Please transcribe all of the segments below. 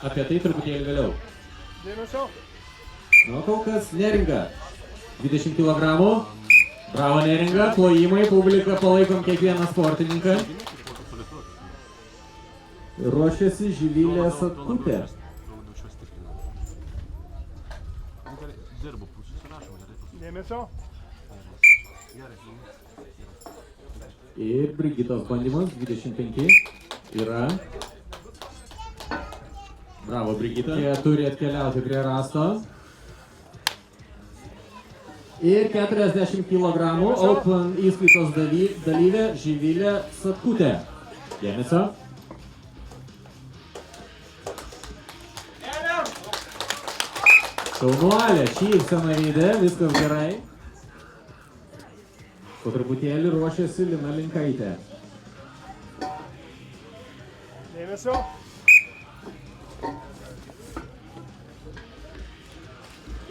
Apie tai truputėlį vėliau. Dėmesio. Nu, kol kas Neringa. 20 kg. Bravo Neringa, plojimai, publika, palaikom kiekvieną sportininką. Ruošiasi Živilė Satkutė. Dėmesio. Ir Brigitos bandymas, 25. Yra. Bravo Brigita. Jie turi atkeliauti prie rasto. Ir 40 kg Open įskaitos dalyvė Živilė Satkutė. Dėmesio. Šaunuolė, šypsena veide, viskas gerai. Po truputėlį ruošiasi Lina Linkaitė. Dėmesio.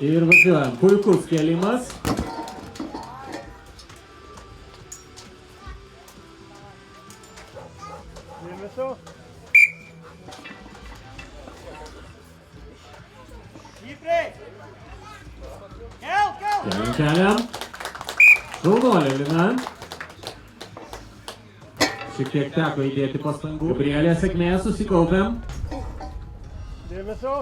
Ir važiuojam. Puikus kėlimas. Dėmesio. Keliam. Šaunuolė Lina. Šiek tiek teko įdėti pastangų. Gabrielė, sėkmė, susikaupiam. Dėmesio.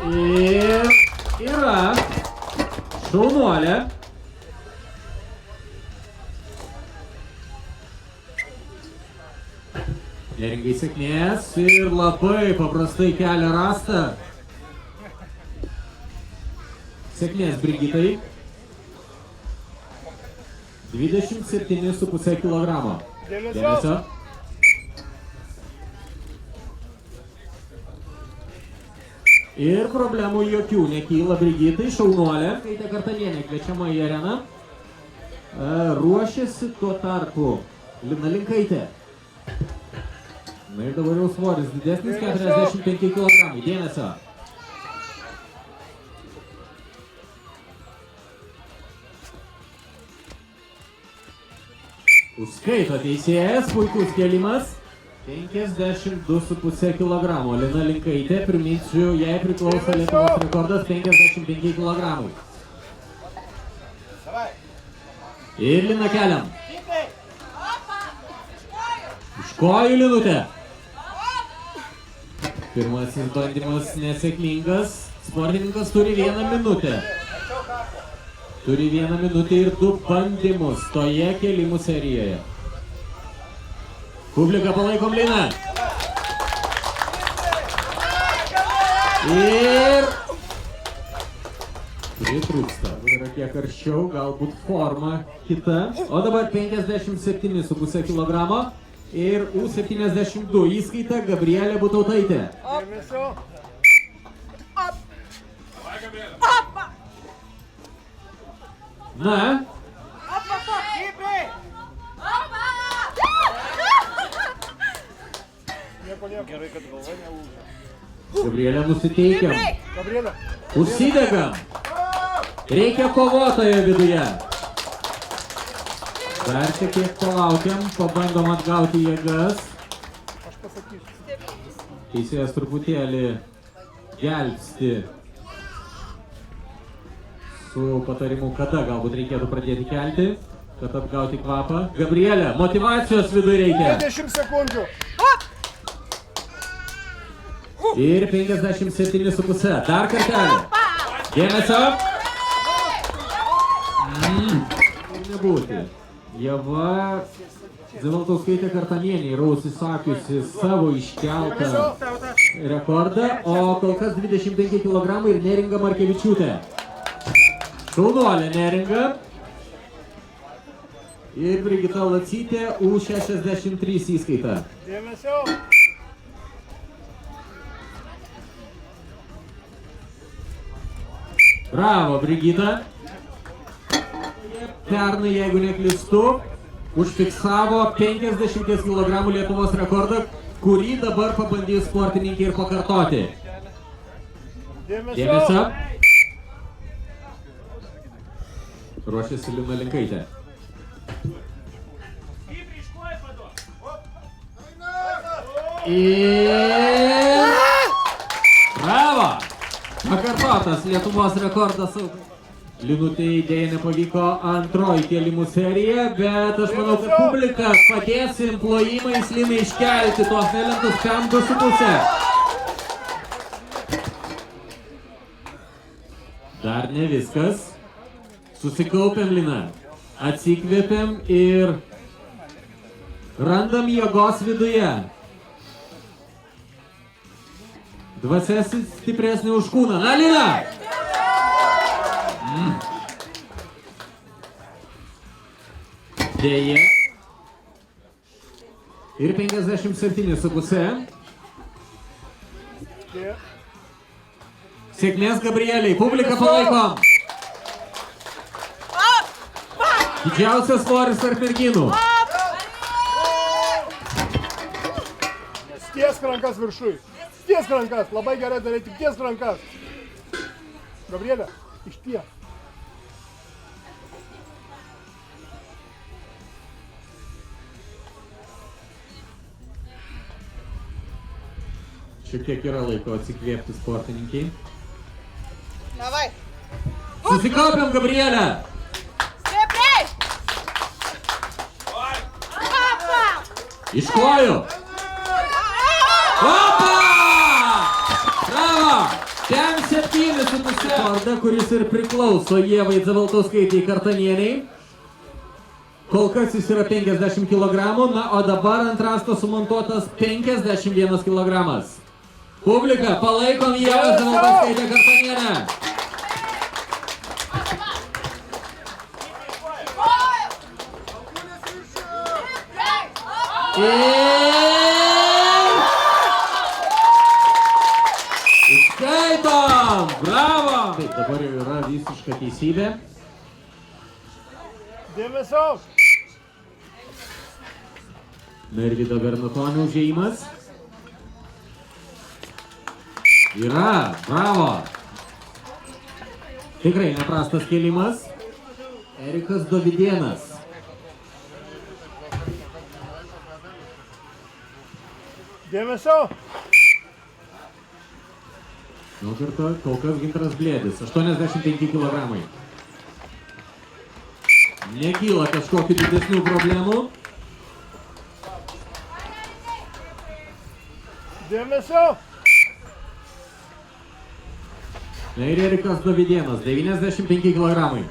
Ir yra šaunuolė. Neringai sėkmės ir labai paprastai kelia rastą. Sėkmės Brigitai. 27,5 kg. Dėmesio. Ir problemų jokių nekyla Brigitai, šaunuolė. Kaitė Kartanienė kviečiama į areną. Ruošiasi tuo tarpu Lina Linkaitė. Na ir dabar jau svoris didesnis, 45 kg. Dėmesio. Užskaito teisėjas, puikus kėlimas. 52,5 kg. Lina Linkaitė, priminsiu, jai priklauso Lietuvos rekordas 55 kg. Ir Lina keliam. Iš kojų Linutė. Pirmasis bandymas nesėkmingas. Sportininkas turi 1 minutę. Turi 1 minutę ir 2 bandymus toje kėlimų serijoje. Publika palaikom Liną. Ir pritrūksta. Yra kiek aršiau, galbūt forma kita. O dabar 57,5 kg ir U72 įskaita Gabrielė Butautaitė. Dėmesio. Na? Gerai, kad galva nelūžo. Gabrielė nusiteikiam. Gabrielė. Užsidegam. Reikia kovotojo viduje. Dar šiek tiek palaukiam, pabandom atgauti jėgas. Aš pasakysiu. Teisėjas truputėlį gelbsti su patarimu, kada galbūt reikėtų pradėti kelti, kad atgauti kvapą. Gabrielė, motyvacijos viduje reikia. 20 sekundžių. Ir 57,5. Dar kartelį. Dėmesio. Nebūti. Ieva Zavaltauskaitė Kartanienė yra užsisakiusi savo iškeltą rekordą, o kol kas 25 kg ir Neringa Markevičiūtė. Šaunuolė Neringa. Ir Brigita Lacytė U63 įskaita. Dėmesio. Bravo, Brigita. Pernai, jeigu neklystu, užfiksavo 50 kg Lietuvos rekordą, kurį dabar pabandys sportininkė ir pakartoti. Dėmesio. Ruošiasi Lina Linkaitė. Ir... Bravo! Pakartotas Lietuvos rekordas. Linutei dėja nepavyko antroji kėlimų serija, bet aš manau, kad publika padės plojimais Linai iškelti tuos nelentus kam 2,5. Dar ne viskas. Susikaupiam, Lina. Atsikvėpiam ir randam jėgos viduje. Dvasia stipresnė už kūną. Na, Lina! Dėja. Ir 57,5. Sėkmės Gabrieliai. Publika palaikom. Didžiausias svoris tarp merginų. Tiesk rankas viršui. Tiesk rankas. Labai gerai darai, tik tiesk rankas. Gabrielė, išties. Šiek tiek yra laiko atsikvėpti sportininkiai. Davai. Susikaupiam, Gabrielė. Stipriai. Iš kojų. Opa! Bravo! 7,5. Rekordą, kuris ir priklauso Ievai Zavaltauskaitei Kartanieniai. Kol kas jis yra 50 kg, na, o dabar ant rasto sumontuotas 51 kg. Publika, palaikom Ievą Zavaltauskaitę Kartanienę. Išskaitom! Bravo! Taip, dabar jau yra visiška teisybė. Dėmesio. Mervido Bernatonio užėjimas. Yra, bravo! Tikrai neprastas kėlimas. Erikas Dovydėnas. Dėmesio. Nuo karto, kol kas Gintaras Blėdis, 85 kg. Nekyla kažkokių didesnių problemų. Dėmesio. Na ir Erikas Dovydėnas, 95 kg.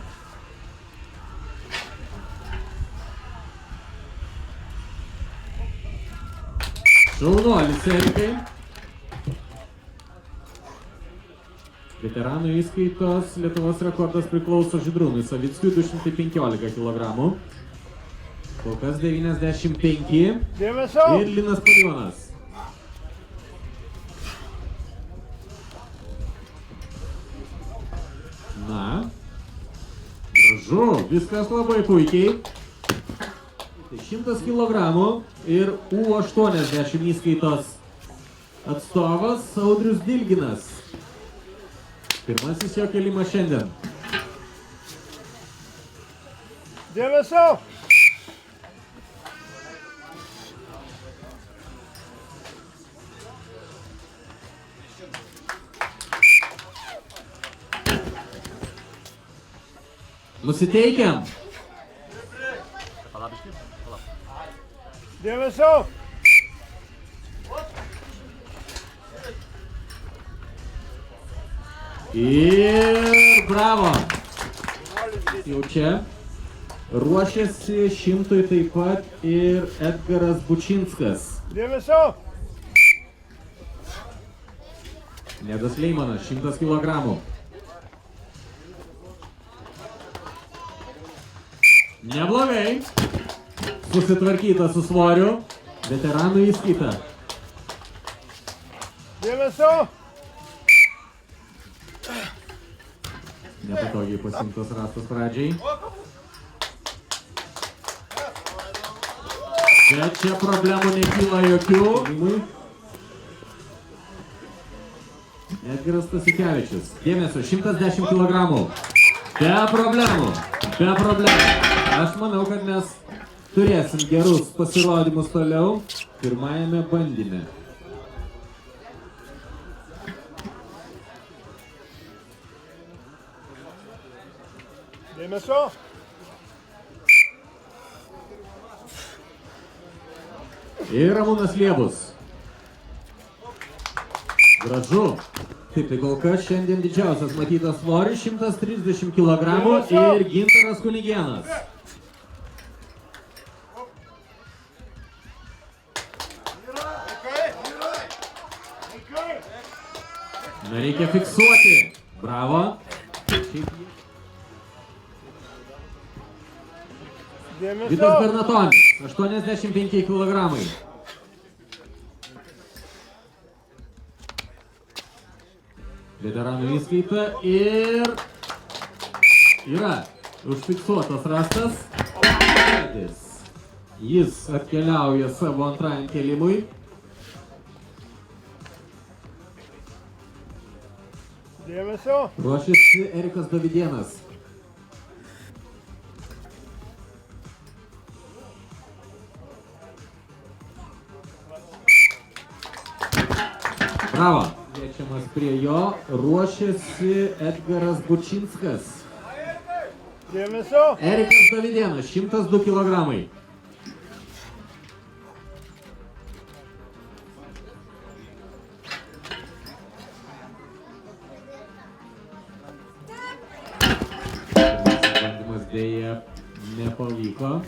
Šaunuolis Erikai. Veteranų įskaitos Lietuvos rekordas priklauso Žydrūnui Savickui, 215 kg. Kol kas 95. Dėmesio. Ir Linas Palionas. Na, gražu, viskas labai puikiai. 100 kg ir U80 įskaitos atstovas Audrius Dilginas. Pirmasis jo kėlimas šiandien. Dėmesio. Nusiteikiam. Dėmesio. Ir bravo. Jau čia ruošiasi 100 taip pat ir Edgaras Bučinskas. Dėmesio. Nedas Leimanas, 100 kg. Neblogai. Susitvarkyta su svoriu. Veteranų įskaita. Dėmesio. Nepatogiai pasimtas rastas pradžiai. Bet čia problemų nekyla jokių. Edgaras Stasikevičius. Dėmesio, 110 kg. Be problemų. Be problemų. Aš manau, kad mes turėsim gerus pasirodymus toliau pirmajame bandyme. Dėmesio. Ir Ramūnas Liebus. Gražu. Taip, tai kol kas šiandien didžiausias matytas svoris 130 kg ir Gintaras Kunigėnas. Reikia fiksuoti. Bravo. Vitas Dėmesio. Bernatonis, 85 kg. Veteranų įskaita ir yra užfiksuotas rastas. Jis atkeliauja savo antrajam kėlimui. Dėmesio. Ruošiasi Erikas Dovydėnas. Bravo. Kviečiamas prie jo. Ruošiasi Edgaras Bučinskas. Dėmesio. Erikas Dovydėnas, 102 kg. Bandymas dėja nepavyko.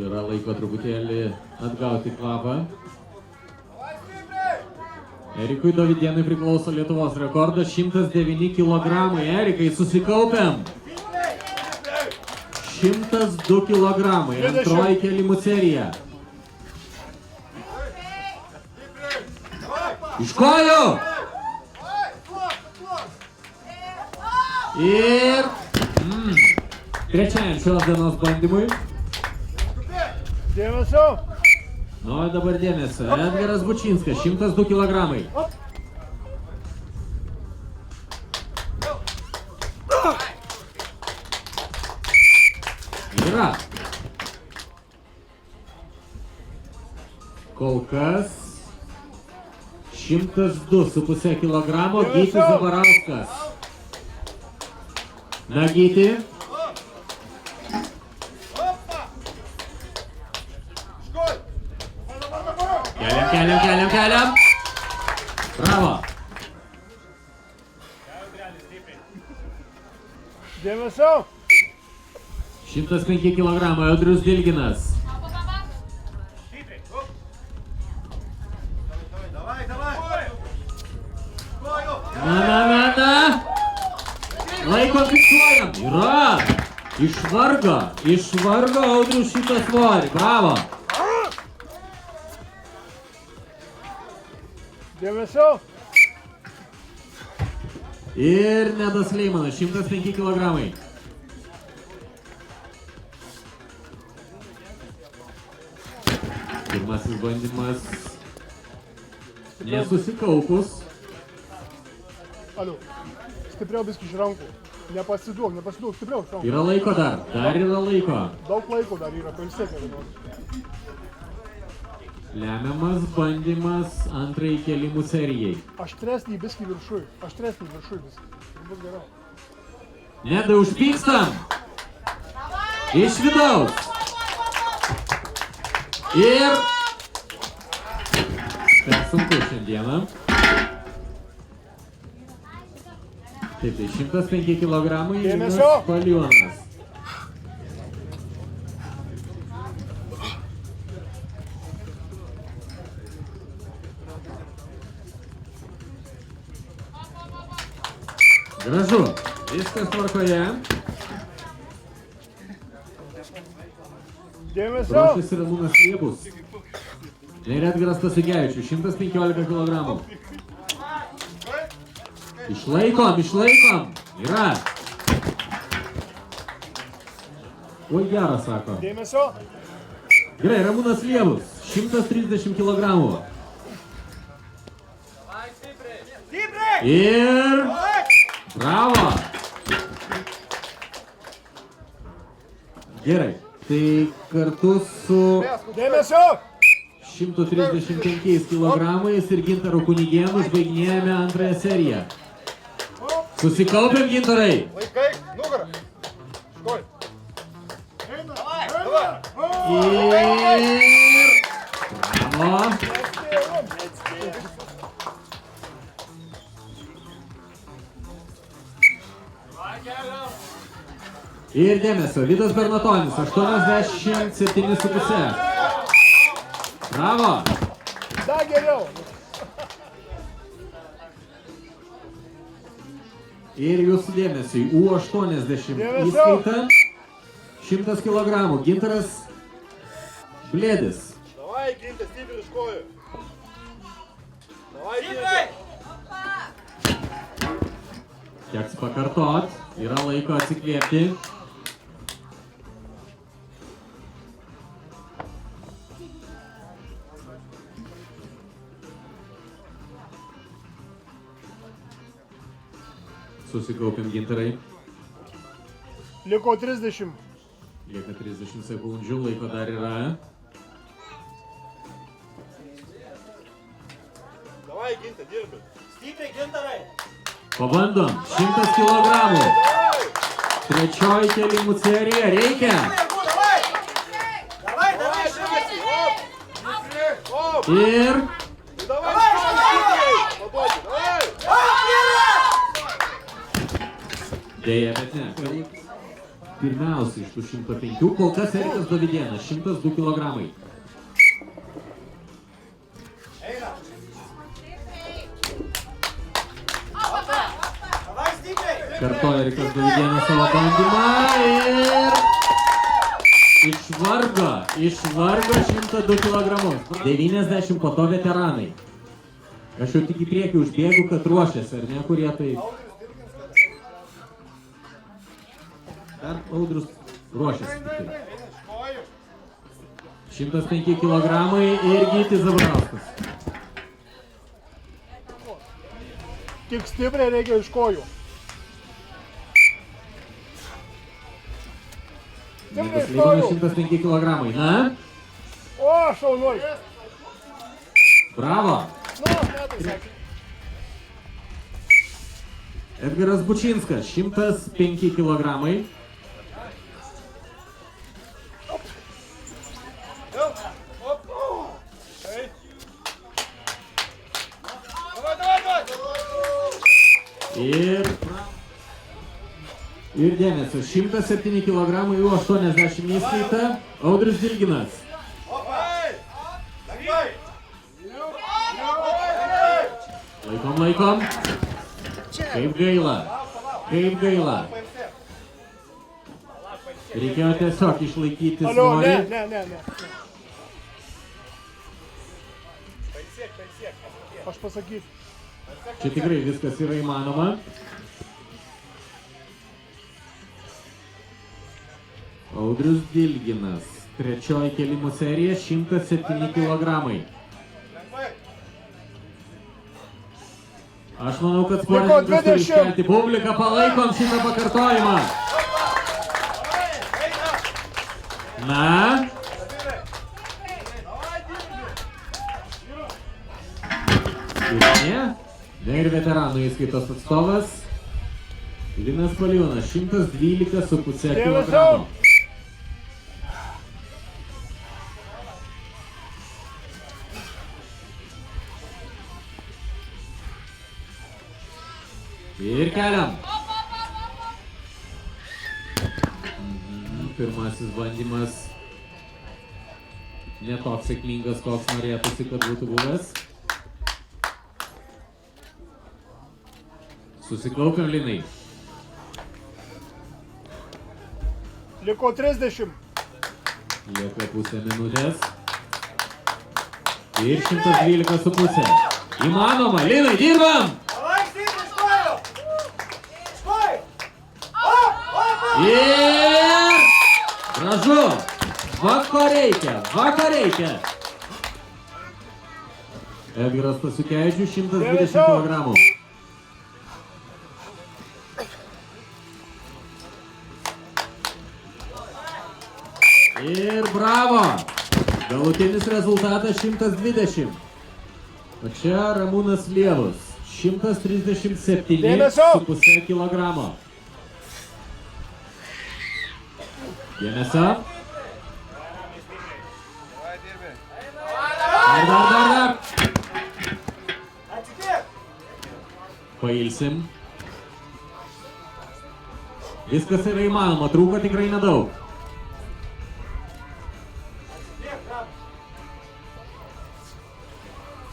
Yra laiko truputėlį atgauti kvapą. Erikui Dovydėnui priklauso Lietuvos rekordas 109 kg. Erikai, susikaupiam. 102 kg. Antroji kėlimų serija. Iš kojų. Ir trečiajam šios dienos bandymui. Dėmesio. Nu, dabar dėmesio. Edgaras Bučinskas, 102 kg. Yra. Kol kas 102,5 kg. Gytis Zabarauskas. Na, Gyti. Keliam. Bravo. Dėmesio. 105 kg. Audrius Dilginas. Na. Laiko fiksuojam. Yra. Išvargo Audrius šitą svorį. Bravo. Dėmesio. Ir Nedas Leimanas, 105 kg. Pirmasis bandymas nesusikaupus. Aliu. Stipriau biskį iš rankų. Nepasiduok, stipriau iš rankų. Yra laiko dar yra laiko. Daug laiko dar yra, pailsėti. Lemiamas bandymas antrai kėlimų serijai. Aštresnį biskį viršui. Biskį. Bus geriau. Nedai, užpykstam. Iš vidaus. Ir per sunku šiandieną. Taip, tai 105 kg. Dėmesio. Palionas. Gražu. Viskas tvarkoje. Dėmesio. Ruošiasi Ramūnas Liebus. Ir Edgaras Stasiukevičius, 115 kg. Išlaikom. Yra. Oi, geras, sako. Dėmesio. Gerai, Ramūnas Liebus, 130 kg. Ir bravo. Gerai, tai kartu su Dėmesio. 135 kg ir Gintaru Kunigėnu užbaiginėjame antrąją seriją. Susikaupiam, Gintarai. Laikai, nugarą. Škoj. Ir dėmesio, Vidas Bernatonis, 87,5. Bravo. Dar geriau. Ir jūsų dėmesiui, U80 Dėmesio. įskaita 100 kg. Gintaras Blėdis. Davai, Gintas, stipriai iš kojų. Davai, Gintas. Teks pakartot, yra laiko atsikvėpti. Susikaupiam, Gintarai. Liko 30. Lieka 30 sekundžių, laiko dar yra. Davai, Gintas, dirbi. Stipriai, Gintarai. Pabandom, 100 kg. Trečioji kėlimų serija, reikia. Davai, davai, šimtas. Op. Ir Davai, stipriai. Paduoti, davai. dėja, bet ne. Pirmiausia iš tų 105, kol kas Erikas Dovydėnas, 102 kg. Kartoja Erikas Dovydėnas savo bandymą ir išvargo 102 kg. 90 po to veteranai. Aš jau tik į priekį užbėgu, kad ruošiasi, ar ne, kurie tai... Dar Audrius ruošiasi tik tai. 105 kg ir Gytis Zabrauskas. Tik stipriai reikia iš kojų. Stipriai iš Nepasleidimo kojų. 105 kg. Na, O, šaunuolis. bravo. Nu, metai sakė. Edgaras Bučinskas, 105 kg. Ir dėmesio, 107 kg, jų 80 įskaita, Audrius Dilginas. Laikom. Kaip gaila. Reikėjo tiesiog išlaikyti Alio, svorį. ne. Aš pasakysiu. Čia tikrai viskas yra įmanoma. Audrius Dilginas, trečioji kėlimų serija, 107 kg. Aš manau, kad sportininkas turi iškelti publiką, palaikom šitą pakartojimą. Na? Ir ne? Ne ir veteranų įskaitos atstovas. Linas Paliūnas, 112,5 kg. Ir keliam. Pirmasis bandymas ne toks sėkmingas, koks norėtųsi, kad būtų buvęs. Susikaupiam, Linai. Liko 30. Lieka pusę minutės. Ir 112,5. Įmanoma, Linai, dirbam! Ir gražu, vako reikia. Edgaras Stasiukevičius, 120 kg. Ir bravo, Galutinis rezultatas 120. O čia Ramūnas Lievus. 137,5 kilogramo. Dėmesio. Dar. Pailsim. Viskas yra įmanoma, trūko tikrai nedaug.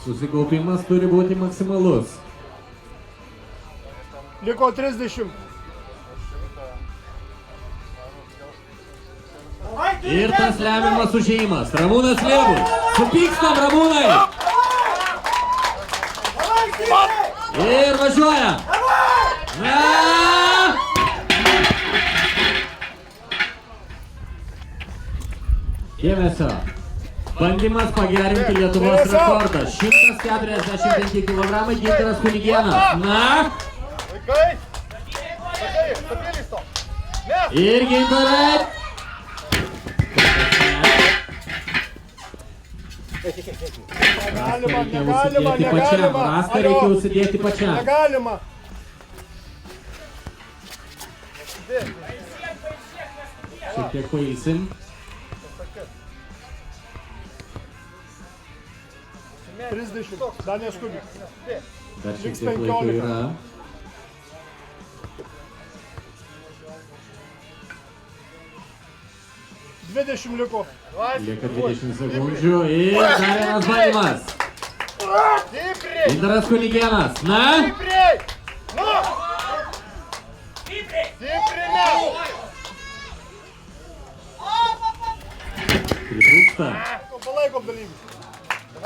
Susikaupimas turi būti maksimalus. Liko 30. Ir tas lemiamas užėjimas. Ramūnas Lievus. Supykstam, Ramūnai. Ir važiuoja. Na! Dėmesio. Bandymas pagerinti Lietuvos rekordą. 145 kg Gintaras Kunigėnas. Na? Vaikai! Stabiliai stop! Ir Gintarai. Negalima. Rastą reikia užsidėti pačiam. Negalima. Šiek tiek pailsim. Dar neskubi. Dar šiek tiek laiko yra. Liko. Lieka 20 sekundžių ir dar vienas bandymas. Gintaras Kunigėnas. Na? Stipriai! Nu! Stipriai! Pritrūksta. Palaikom dalyvių.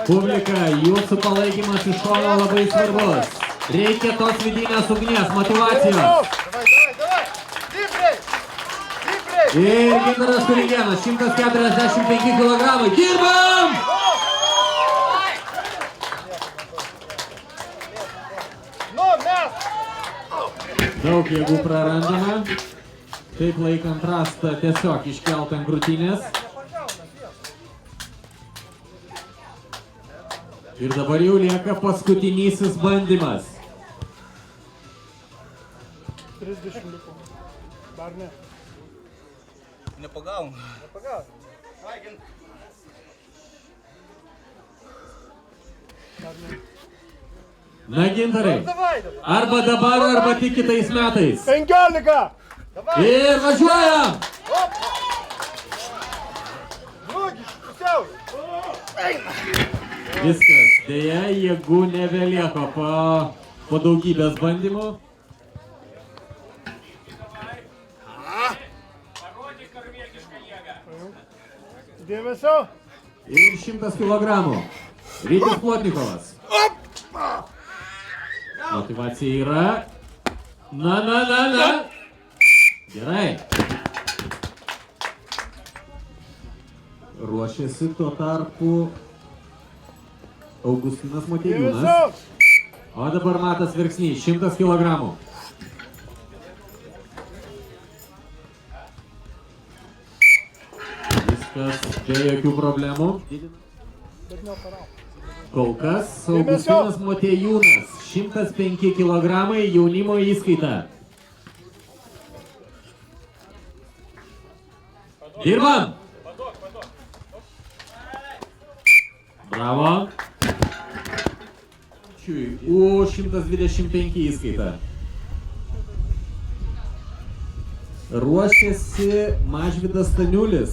Publika, jūsų palaikymas iš šono labai svarbus. Reikia tos vidinės ugnies, motyvacijos. Davai! Stipriai! Ir Gintaras Kunigėnas, 145 kg. Dirbam! Nu, mes! Daug jėgų prarandame. Taip laikant rastą tiesiog iškelt ant krūtinės. Ir dabar jau lieka paskutinysis bandymas. 30 liko. Dar ne. Nepagaunu. Na, Gintarai, arba dabar, arba tik kitais metais. 15. Ir važiuojam! Viskas, dėja, jėgų nebelieka po daugybės bandymų. Dėmesio. Ir 100 kilogramų. Rytis Plotnikovas. Motivacija yra. Na. Gerai. Ruošiasi tuo tarpu Augustinas Motiejūnas. O dabar Matas Verksnys, 100 kilogramų. Viskas be jokių problemų. Kol kas Augustinas Motiejūnas, 105 kg jaunimo įskaita. Dirbam! Bravo. U 125 įskaita. Ruošiasi Mažvydas Staniulis.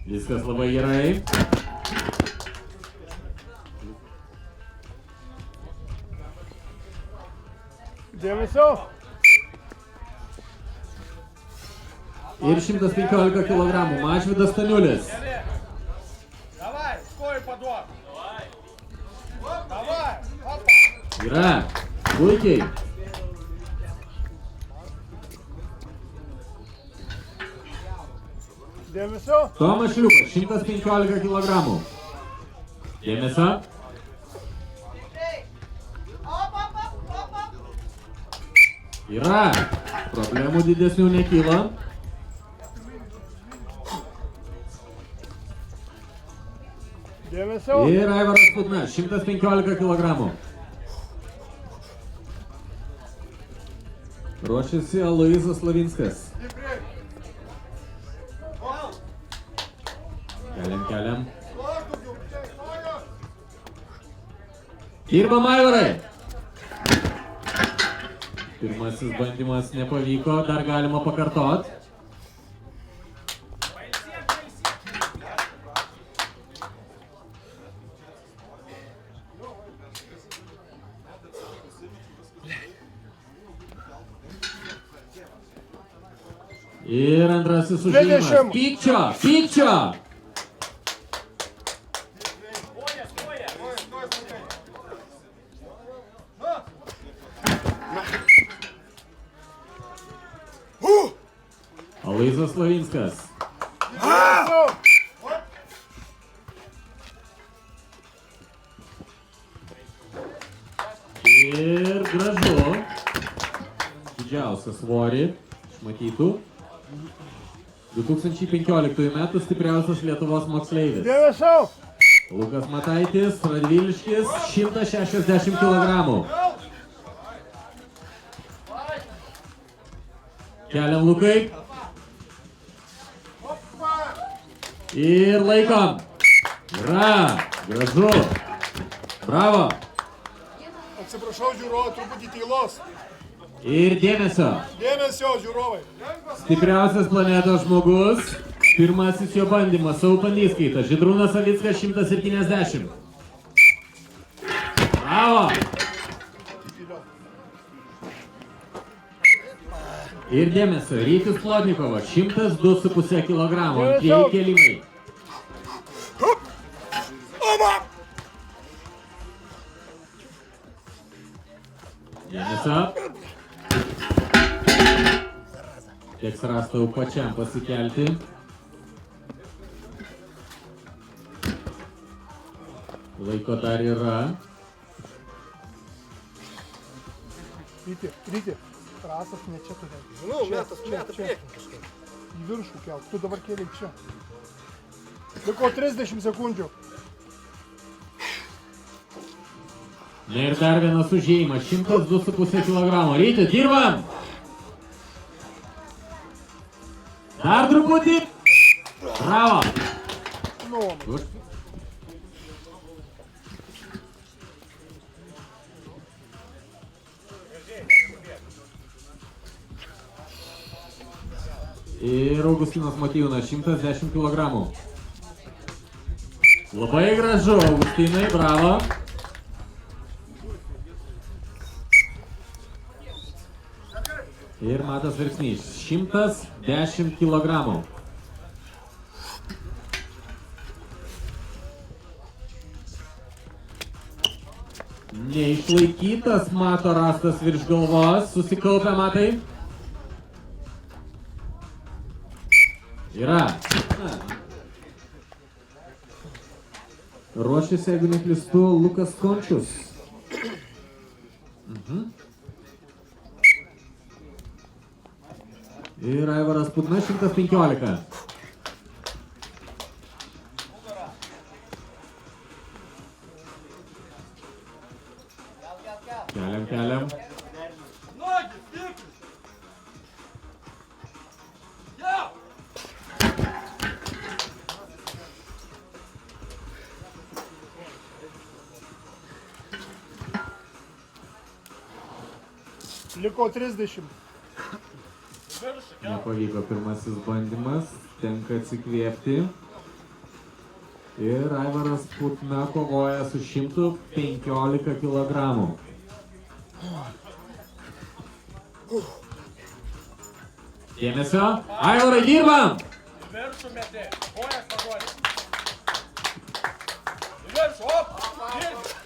Viskas labai gerai. Dėmesio. Ir 115 kg Mažvydas Staniulis. Давай, скорый подвод! Давай! Yra. Puikiai. Dėmesio. Tomas Šliukas, 115 kg. Dėmesio. Yra. Problemų didesnių nekyla. Dėmesio. Ir Aivaras Putna, 115 kg. Ruošiasi Aloyzas Slavinskas. Keliam. Dirbam, Aivarai. Pirmasis bandymas nepavyko, dar galima pakartot. Ir antrasis užėjimas. 20. Pykčio! Aloyzas Slavinskas. Ir gražu. Didžiausią svorį išmatytų. 2015 metų stipriausias Lietuvos moksleivis. Dėmesio. Lukas Mataitis, Radviliškis, 160 kg. Keliam, Lukai. Ir laikom. Yra. Gražu. Bravo. Atsiprašau, žiūrovai, truputį tylos. Ir dėmesio. Dėmesio, žiūrovai. Stipriausias planetos žmogus. Pirmasis jo bandymas. Open įskaita. Žydrūnas Savickas 170. Bravo. Ir dėmesio. Rytis Plotnikovas 102,5 kg. Antrieji kėlimai. Dėmesio. Teks rastau pačiam pasikelti. Laiko dar yra. Ryti, rasas ne čia turi. Nu, metas priekin kažkaip. Į viršų kelk, tu dabar kėlink čia. Liko 30 sekundžių. Na ir dar vienas užėjimas, 102,5 kg. Ryti, dirbam! Dar truputį. Bravo. Nu, Ir Augustinas Motiejūnas 110 kg. Labai gražu, Augustinai, bravo. Ir Matas Verksnys 110 kg. Neišlaikytas Mato rastas virš galvos. Susikaupia, Matai. Yra. Ruošiasi, jeigu neklystu, Lukas Končius. Ir Aivaras Putna 115. Keliam. Ноги, стикни! Я! liko 30. Nepavyko pirmasis bandymas, tenka atsikvėpti. Ir Aivaras Putna kovoja su 115 kg. Dėmesio. Aivarai, dirbam! Į viršų meti, kojas paduodi. Į viršų, op, dirbi.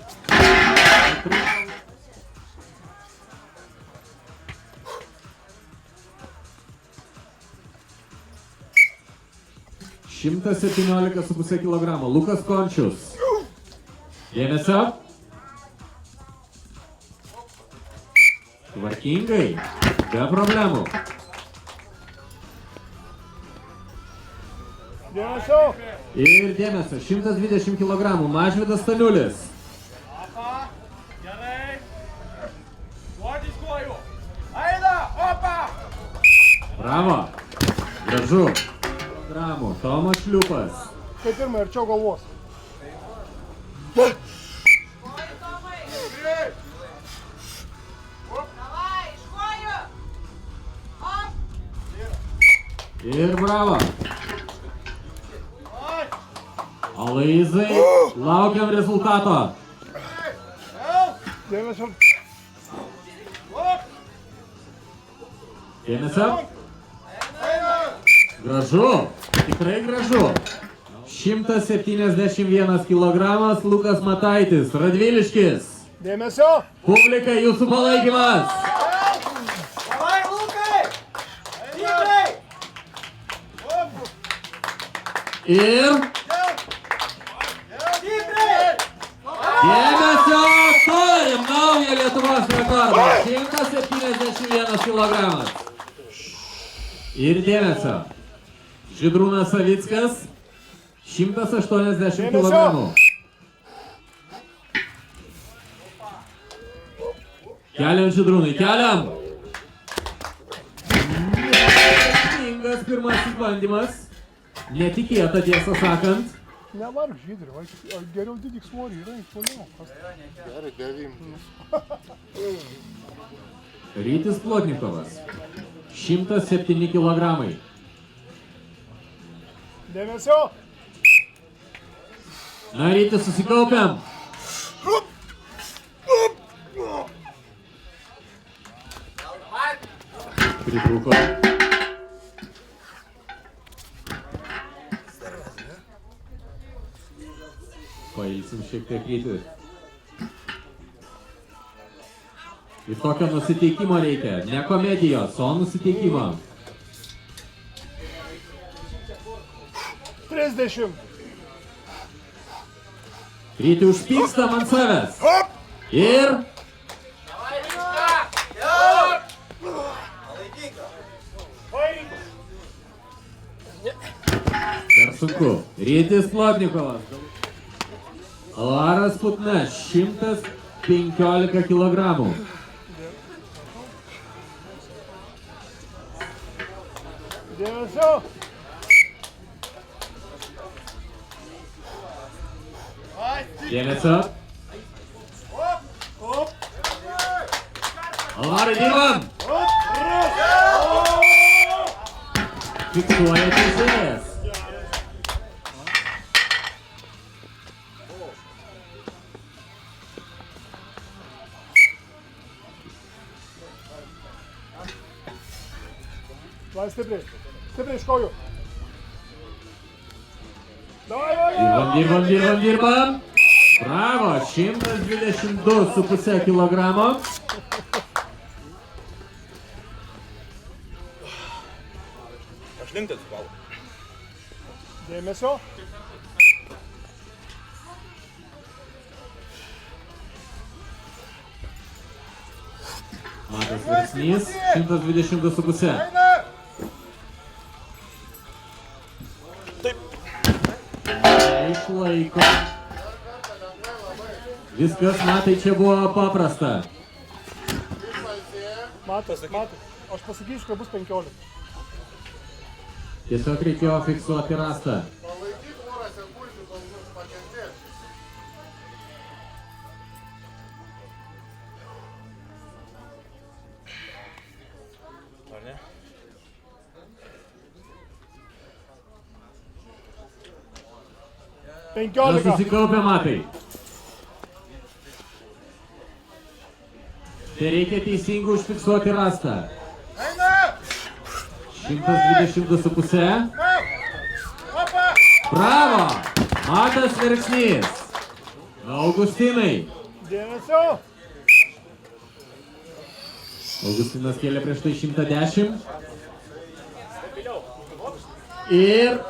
Šimtas 17,5 kg. Lukas Končius. Dėmesio. Tvarkingai. Be problemų. Dėmesio. Ir dėmesio, 120 kg, Mažvydas Staniulis. Opa. Gerai. Duodis kojų. Eina, opa. Bravo. Gražu. Gramų, Tomas Šliupas. Kaip pirmą, arčiau galvos. Kojų, Tomai. Davai, iš kojų. Op. Ir bravo. Aloizai, laukiam rezultato. Dėmesio. Dėmesio. Gražu, tikrai gražu. 171 kg, Lukas Mataitis, Radviliškis. Dėmesio. Publika, jūsų palaikymas. Davai, Lukai. Stipriai. Ir Stipriai. dėmesio, turim naują Lietuvos rekordą. 171 kg. Ir dėmesio. Žydrūnas Savickas, 180 kg. Keliam Žydrūnai, keliam. Sėkmingas pirmasis bandymas. Netikėta, tiesą sakant. Nevark žydri, geriau didik svorį, yra iš toliau. Gerai, 9. Rytis Plotnikovas, 107 kg. Dėmesio. Na, Rytis, susikaupiam. Pritrūko. Pailsim šiek tiek Rytį. Ir tokio nusiteikimo reikia. Ne komedijos, o nusiteikimo. 30. Ryti užpykstam ant savęs. Ir... Per sunku. Rytis Plotnikovas. Laras Putna, 115 kg. Dėmesio. Dėmesio. Larai, dirbam. Fiksuoja teisėjas. Vai stipriai. Stipriai iš kojų. Dirbam. Bravo, 122,5 kg. Aš linktas gal. Dėmesio. Matas Virsnys, 122,5. Išlaiko. Viskas, Matai, čia buvo paprasta. Matas. Aš pasakysiu, kad bus 15. Tiesiog reikėjo fiksuoti rastą. Palaikyk porą sekundžių, kol bus pakentėti. Ar ne? Na, 15. susikaupė, Matai. Tai reikia teisingai užfiksuoti rastą. 122,5. Bravo! Matas Verksnys. Augustinai. Dėmesio. Augustinas kėlė prieš tai 110. Ir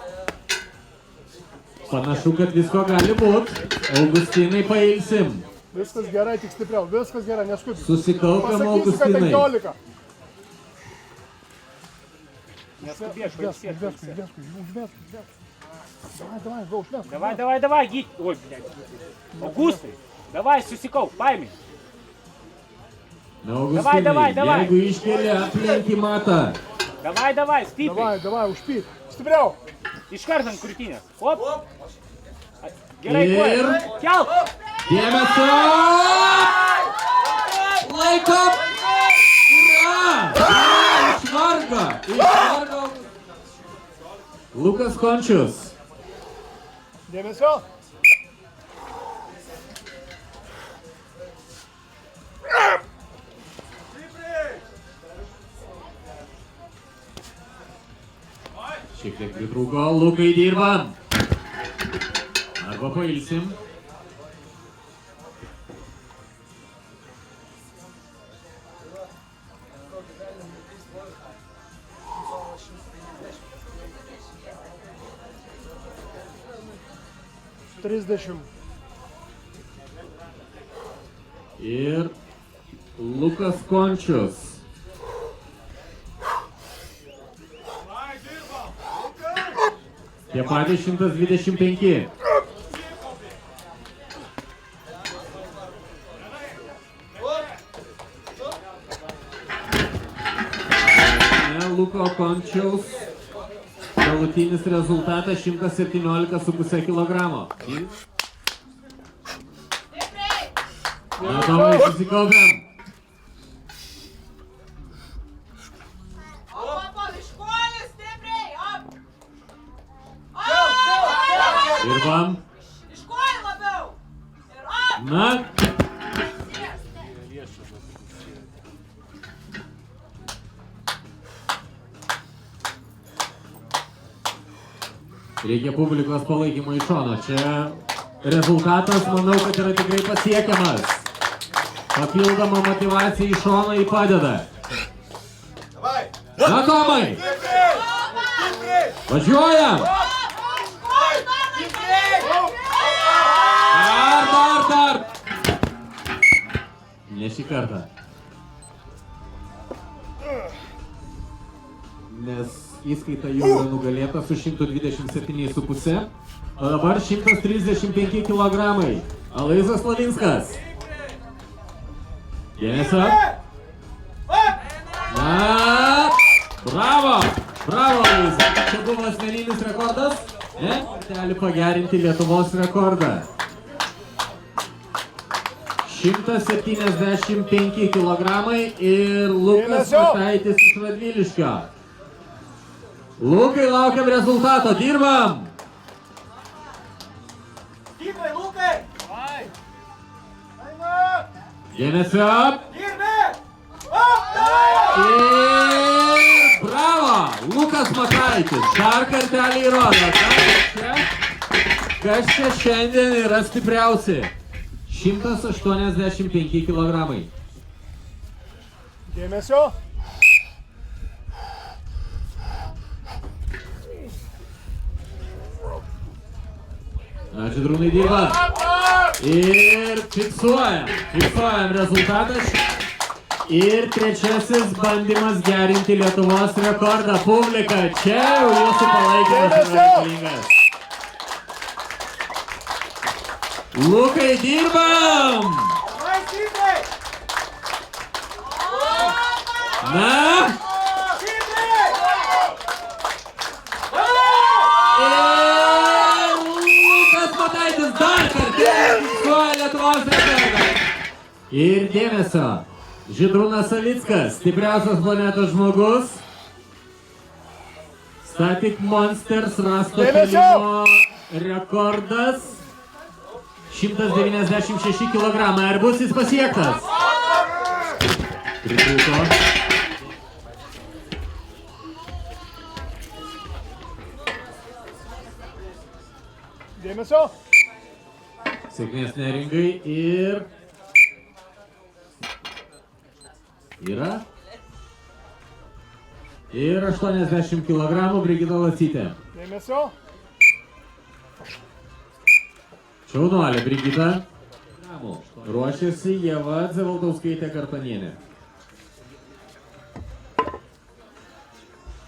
panašu, kad visko gali būt. Augustinai, pailsim. Viskas gerai, tik stipriau. Viskas gerai, neskubi. Susikaupiam, Pasakysiu, kad Augustinai. 15. скубешь, Užmesk, užmesk. Давай, go, užmesk. Давай, гить. Ой, блядь. Augustai, давай, susikau, paimi. Na, Augustinai, Давай. jeigu iškeli aplenki matą. Давай, stipriai. Давай, užpyk. Stipriau. Iškart ant krūtinės. Op. Gerai, Ir- koja. Kelk. Dėmesio! Laikom! Yra! Išvargo! Lukas Končius. Dėmesio. Šiek tiek pritrūko, Lukai dirbam. Arba pailsim. Ir Lukas Končius. Tie patys 125. Luko Končiaus galutinis rezultatas 117,5 kg. Stipriai! Tomai, susikaupiam. Op, iš kojų, stipriai! Op! Dirbam. Iš kojų labiau! Ir op! Na, reikia publikos palaikymo iš šono. Čia rezultatas, manau, kad yra tikrai pasiekiamas. Papildoma motyvacija iš šono jį padeda. Na, Tomai! Važiuojam! Iš kojų, Tomai! Dar! Ne šį kartą. Nes įskaita jau yra nugalėta su 127,5. O dabar 135 kg. Aloyzas Lavinskas. Dėmesio. Na, bravo! Bravo, Aloyzas. Čia buvo asmeninis rekordas. Ne? Gali pagerinti Lietuvos rekordą. 175 kg ir Lukas Dėmesio! Mataitis iš Radviliškio. Lukai, laukiam rezultato, dirbam! Stipriai, Lukai. Dėmesio! Dirbi. Ir bravo! Lukas Mataitis dar kartelį įrodo, kas čia šiandien yra stipriausi. 185 kg. Dėmesio. Ačiū, Drūnai, dirba. Ir fiksuojam rezultatas. Ir trečiasis bandymas gerinti Lietuvos rekordą. Publika, čia jau jūsų palaikymas yra reikalingas. Lukai, dirbam! Vai, stipriai. Na? Stipriai. Ir Lukas Mataitis dar kartą fiksuoja Lietuvos rekordą. Ir dėmesio, Žydrūnas Savickas, stipriausias planetos žmogus. Static Monsters rasto kėlimo rekordas. 196 kg. Ar bus jis pasiektas? Pritrūko. Dėmesio. Sėkmės neringai ir... Yra. Ir 80 kg Brigita Lacytė. Dėmesio. Šaunuolė Brigita. Ruošiasi Ieva Dzevaldauskaitė Kartanienė.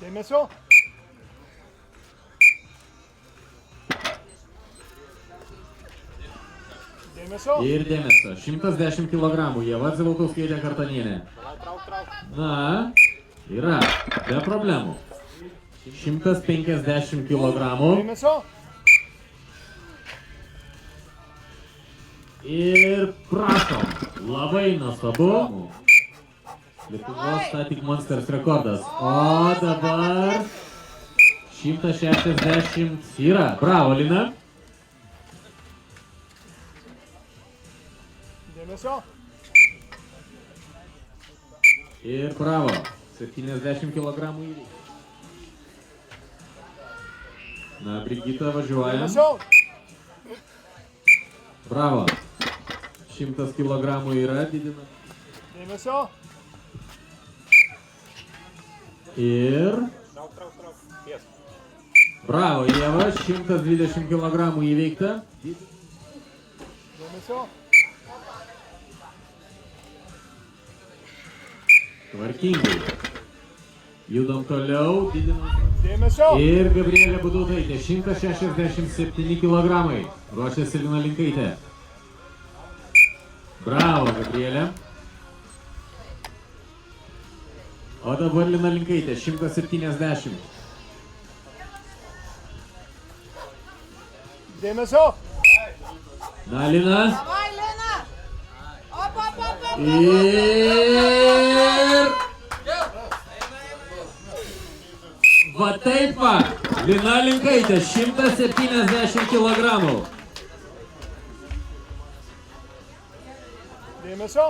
Dėmesio. Dėmesio. Ir dėmesio, 110 kg, Ieva Zavaltauskaitė Kartanienė. Na, yra, be problemų. 150 kg. Dėmesio. Ir prašom, labai nuostabu. Lietuvos Static Monsters rekordas. O dabar 160 yra. Bravo, Lina. Dėmesio. Ir bravo, 70 kg įvykti. Na, Brigita važiuoja. Dėmesio. Bravo. 100 kg yra, didina. Dėmesio. Ir... Bravo, Ieva, 120 kg įveikta. Dėmesio. Tvarkingai. Judam toliau, didinam. Dėmesio. Ir Gabrielė Budutaitė, 167 kg. Ruošiasi Lina Linkaitė. Bravo, Gabrielė. O dabar Lina Linkaitė, 170. Dėmesio. Na, Lina. Давай, Лена! Оп, оп, оп, оп! Ir... Va taip va, Lina Linkaitė, 170 kg. Dėmesio.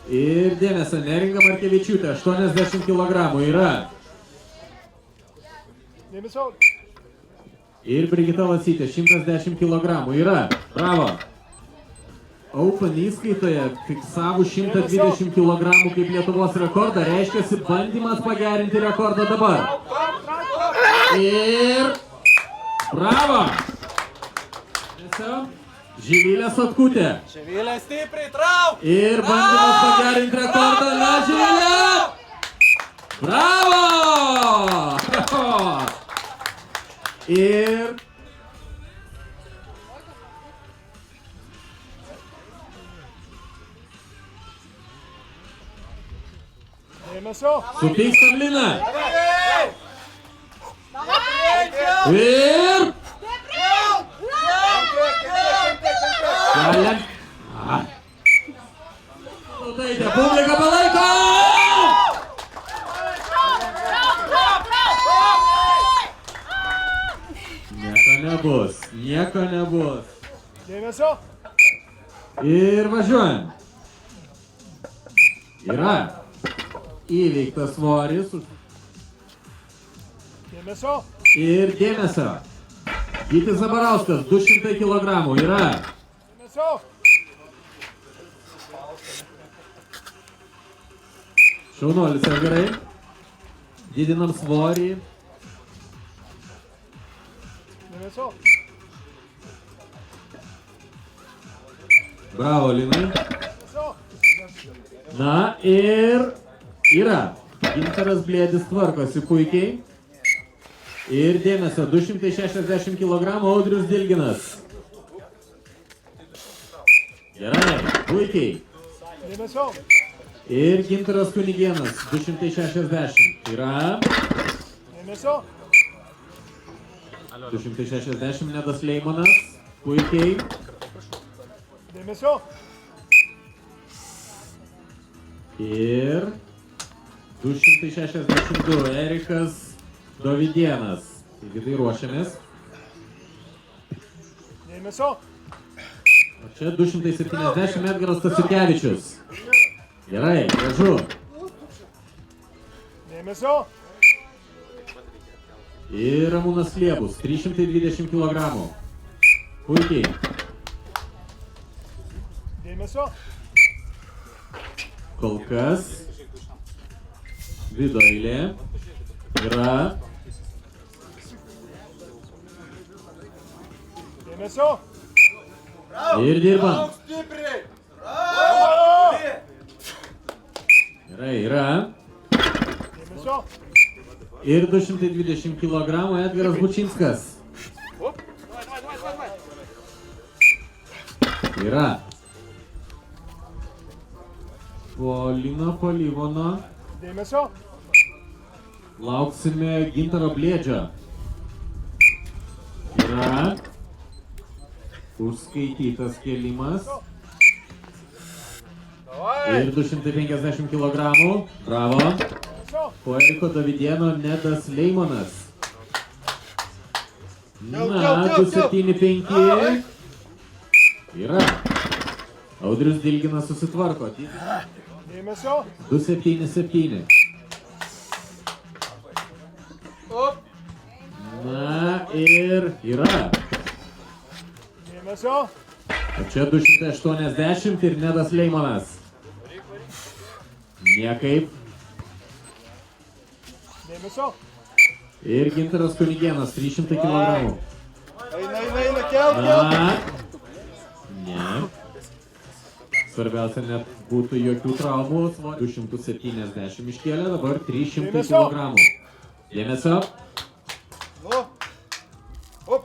Ir dėmesio, Neringa Markevičiūtė, 80 kg yra. Dėmesio. Ir Brigita Lasytė, 110 kg yra. Bravo. Open įskaitoje fiksavo 120 kg kaip Lietuvos rekordą, reiškiasi bandymas pagerinti rekordą dabar. Ir... Bravo. Živilė Sotkutė. Živilė stipriai trauk! Ir bandymas pagerinti rekordą, na Živilė! Bravo! Ir... Dėmesio. Supykstam Liną. Давай! Ir... Keliam. Tautė, publika palaiko! Nieko nebus, nieko nebus. Dėmesio. Ir važiuojam. Yra įveiktas svoris. Dėmesio. Ir dėmesio. Gytis Zabarauskas, 200 kg yra. Dėmesio. Šaunuolis, ar gerai? Didinam svorį. Dėmesio. Bravo, Linai. Dėmesio. Na ir yra. Gintaras Blėdis tvarkosi puikiai. Ir dėmesio, 260 kg Audrius Dilginas. Gerai, puikiai. Dėmesio. Ir Gintaras Kunigėnas, 260. Yra. Dėmesio. 260 Nedas Leimonas. Puikiai. Dėmesio. Ir 262 Erikas Dovydėnas. Taigi tai ruošiamės. Dėmesio. O čia 270 Edgaras Stasiukevičius. Gerai, gražu. Dėmesio. Ir Ramūnas Liebus, 320 kg. Puikiai. Dėmesio. Kol kas Vido eilė yra. Dėmesio. Ir dirbam. Stipriai! Gerai, yra. Dėmesio. Ir 220 kg Edgaras Bučinskas. Yra. Polina Polyvona. Dėmesio. Lauksime Gintaro Blėdžio. Yra. Užskaitytas kėlimas. Ir 250 kg. Bravo. Dėmesio. Po Eriko Davidėno Nedas Leimonas. Na, 275. Yra. Audrius Dilginas susitvarko. Dėmesio. 277. Na ir yra. Dėmesio. O čia 280 ir Nedas Leimonas. Niekaip. Dėmesio. Ir Gintaras Kunigėnas 300 kg. Eina, kelk. Na. Ne. Svarbiausia, net būtų jokių traumų. 270 iškėlė, dabar 300 kg. Dėmesio. Nu. Оп.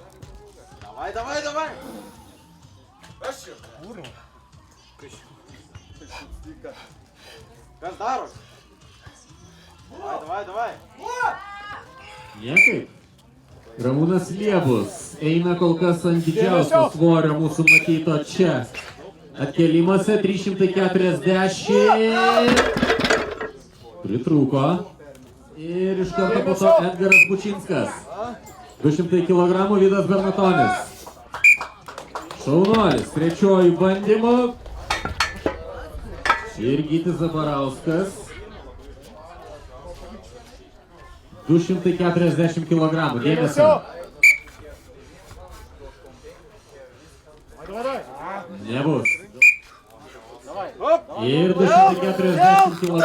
Давай. Aš jau. Kurva. Kas daros? Давай. Niekaip. Ramūnas Liebus eina kol kas ant didžiausio svorio mūsų matyto čia. Atkėlimuose 340. Pritrūko. Ir iš karto po to Edgaras Bučinskas. 200 kg Vydas Bernatonis. Šaunuolis, trečiojų bandymų. Ir Gytis Zabarauskas. 240 kg. Dėmesio. Nebus. Ir 240 kg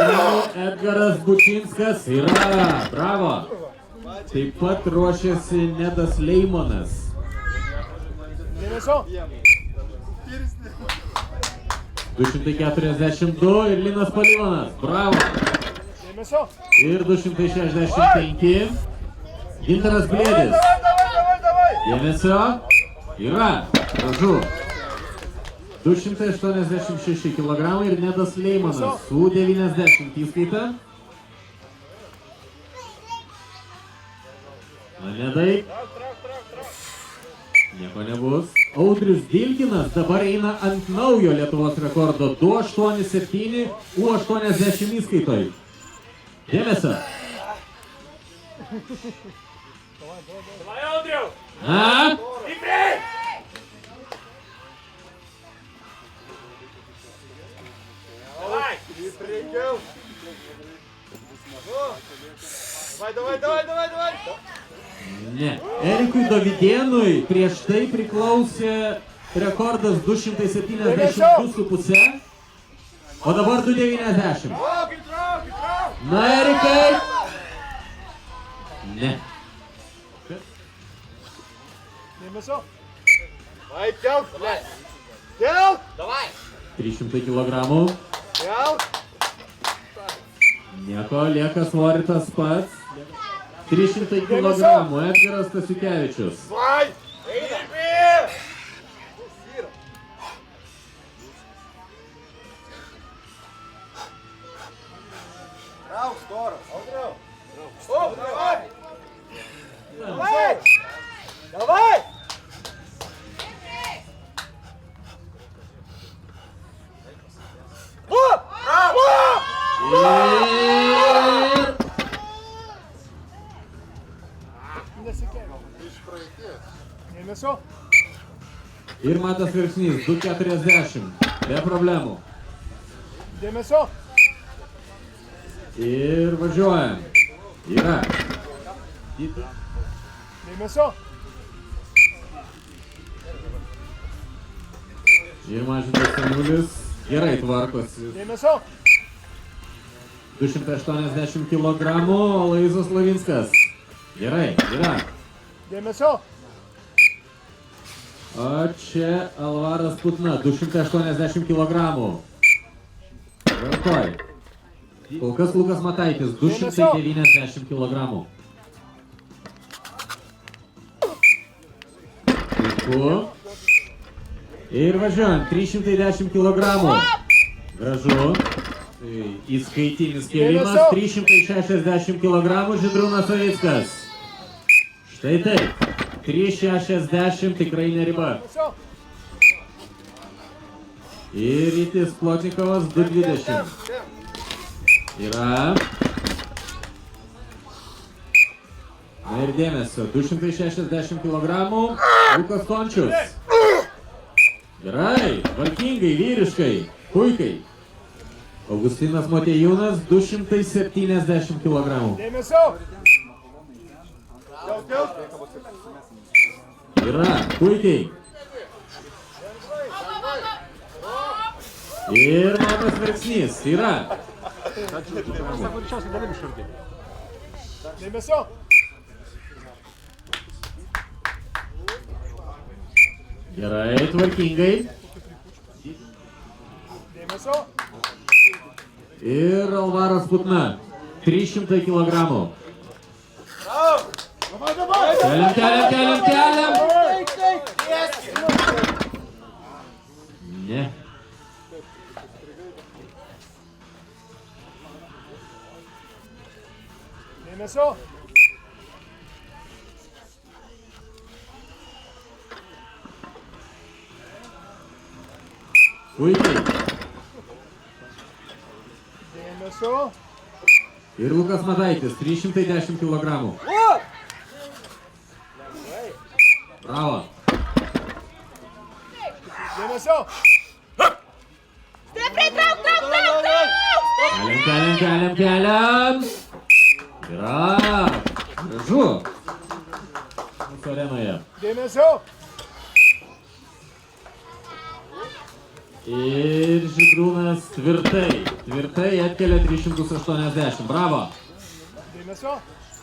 Edgaras Bučinskas yra. Bravo. Taip pat ruošiasi Nedas Leimonas. Dėmesio. 242 ir Linas Polyvonas. Bravo. Dėmesio. Ir 265. Gintaras Blėdis. Dėmesio. Yra. Gražu. 286 kg ir Nedas Leimonas su 90 įskaita. Na, Nedai. Nieko nebus. Audrius Dilginas dabar eina ant naujo Lietuvos rekordo 287 U80 įskaitoj. Dėmesio. Давай, Audriau. Na. Stipriai. Давай. Reikiau. Давай. Ne. Erikui Davidėnui prieš tai priklausė rekordas 272,5, o dabar 290. Na, Erikai. Ne. Dėmesio. Vai, kelk. Kelk. 300 kg. Kelk. Nieko, lieka svorį tas pats. 300 kg. Edgaras Stasiukevičius. Vai. Eina. Trauk, storas. Audriau. Stop, давай. Давай. Ir Nesikėlė. Dėmesio. Ir Matas Virksnys 240. Be problemų. Dėmesio. Ir važiuojam. Yra. Dėmesio. Ir Mažvydas Samulis gerai tvarkosi. Dėmesio. 280 kg. Aloyzas Lavinskas. Gerai, yra. Dėmesio. O čia Alvaras Putna 280 kg. Rankoj. Kol kas Lukas Mataitis 290 kg. Puiku. Ir važiuojam, 310 kg. Gražu. Įskaitinis kėlimas, 360 kg Žydrūnas Savickas. Štai taip, 360 tikrai ne riba. Все. Ir Rytis Plotnikovas 220. Yra. Na ir dėmesio, 260 kg Lukas Končius. Gerai, tvarkingai, vyriškai, puikiai. Augustinas Motiejūnas 270 kg. Dėmesio. Yra, puikiai. Ir Matas Verksnys, yra. Dėmesio. Gerai, tvarkingai. Dėmesio. Ir Alvaras Putna, 300 kg. Keliam. Ne. Dėmesio. Puikiai. Dėmesio. Ir Lukas Mataitis, 310 kg. Bravo. Dėmesio. Stipriai trauk! Keliam. Yra. Gražu. Mūsų arenoje. Dėmesio. Ir Žydrūnas tvirtai atkelia 380. Bravo. Dėmesio.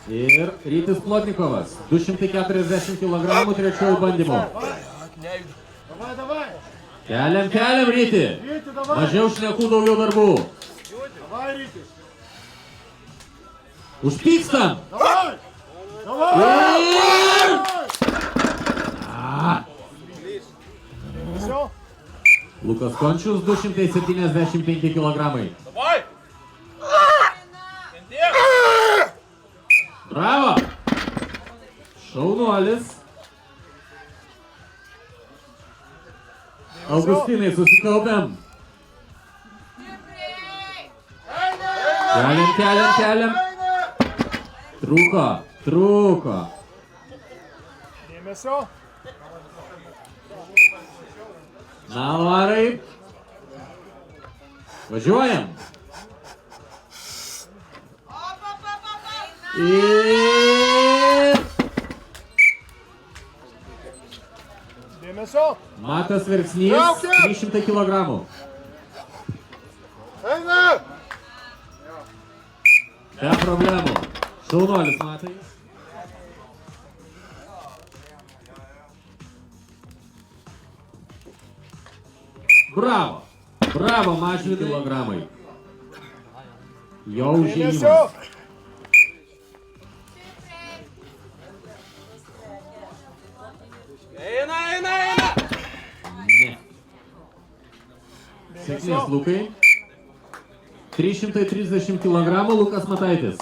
Ir Rytis Plotnikovas, 240 kg trečiojų bandymų. Давай, давай. Keliam, Ryti. Рити, давай. Mažiau šnekų, daugiau darbų. Давай, Рити. Užpykstam. Давай. Давай. Ir... Дėmesio. Lukas Končius, 275 kg. Давай! Bravo. Šaunuolis. Augustinai, susikaupiam. Keliam. Trūko. Dėmesio. Na, Alvarai. Važiuojam. Ir... Dėmesio. Matas Verksnys, 300 kg. Eina! Be problemų. Šaunuolis, Matai. Bravo, Mažvydai. Kilogramai. Jo užėjimas. Dėmesio. Eina! Ne. Sėkmės, Lukai. 330 kg Lukas Mataitis.